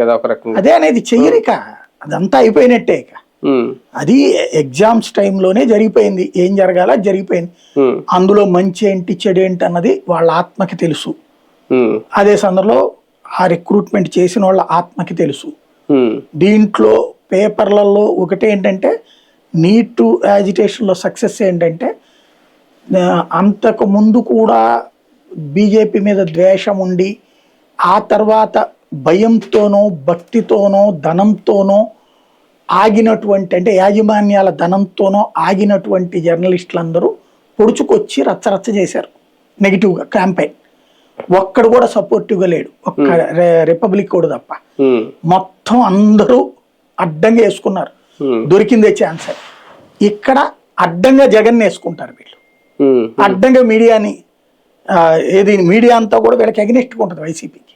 కదా ఒక రకంగా. అదే అనేది చెయ్యరిక, అదంతా అయిపోయినట్టే. ఇక అది ఎగ్జామ్స్ టైంలోనే జరిగిపోయింది, ఏం జరగాల జరిగిపోయింది. అందులో మంచి ఏంటి చెడు ఏంటి అన్నది వాళ్ళ ఆత్మకి తెలుసు. అదే సందర్భంలో ఆ రిక్రూట్మెంట్ చేసిన వాళ్ళ ఆత్మకి తెలుసు. దీంట్లో పేపర్లలో ఒకటి ఏంటంటే, నీట్ యాజిటేషన్లో సక్సెస్ ఏంటంటే, అంతకు ముందు కూడా బీజేపీ మీద ద్వేషం ఉండి ఆ తర్వాత భయంతోనో భక్తితోనో ధనంతోనో ఆగినటువంటి, అంటే యాజమాన్యాల ధనంతోనో ఆగినటువంటి జర్నలిస్టులందరూ పొడుచుకొచ్చి రచ్చరచ్చ చేశారు నెగిటివ్గా క్యాంపెయిన్. ఒక్కడు కూడా సపోర్టివ్గా లేడు, ఒక్క రిపబ్లిక్ కూడా తప్ప. మొత్తం అందరూ అడ్డంగా వేసుకున్నారు, దొరికిందే ఛాన్స్ అని. ఇక్కడ అడ్డంగా జగన్ వేసుకుంటారు వీళ్ళు, అడ్డంగా మీడియాని, ఏది మీడియా అంతా కూడా వీళ్ళకి అగెనిస్ట్గా ఉంటుంది వైసీపీకి.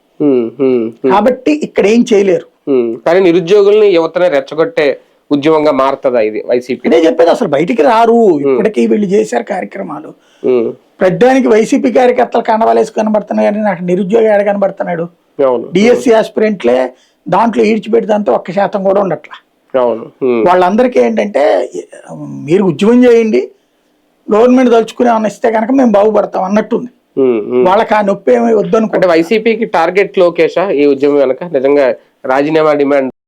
కాబట్టి ఇక్కడ ఏం చేయలేరు. కానీ నిరుద్యోగుల్ని యువతనే రెచ్చగొట్టే ఉద్యమంగా మారుతుందా ఇది వైసీపీ? ఇదే చెప్పేది, అసలు బయటికి రారు. ఇప్పటికీ వీళ్ళు చేశారు కార్యక్రమాలు. ప్రధానికి వైసీపీ కార్యకర్తలు కండవాలేసి కనబడుతున్నాయి, కానీ నాకు నిరుద్యోగ ఏడ కనబడుతున్నాడు? డిఎస్సి ఆస్పిరెంట్లే దాంట్లో ఈడ్చిపెడితే 1% కూడా ఉండట్లా. వాళ్ళందరికీ ఏంటంటే, మీరు ఉద్యమం చేయండి, గవర్నమెంట్ తలుచుకుని ఏమన్నా ఇస్తే కనుక మేము బాగుపడతాం అన్నట్టుంది. వాళ్ళకి ఆ నొప్పి ఏమి వద్దనుకుంటే. వైసీపీకి టార్గెట్ లోకేషా ఈ ఉద్యమం వెనక? నిజంగా రాజీనామా డిమాండ్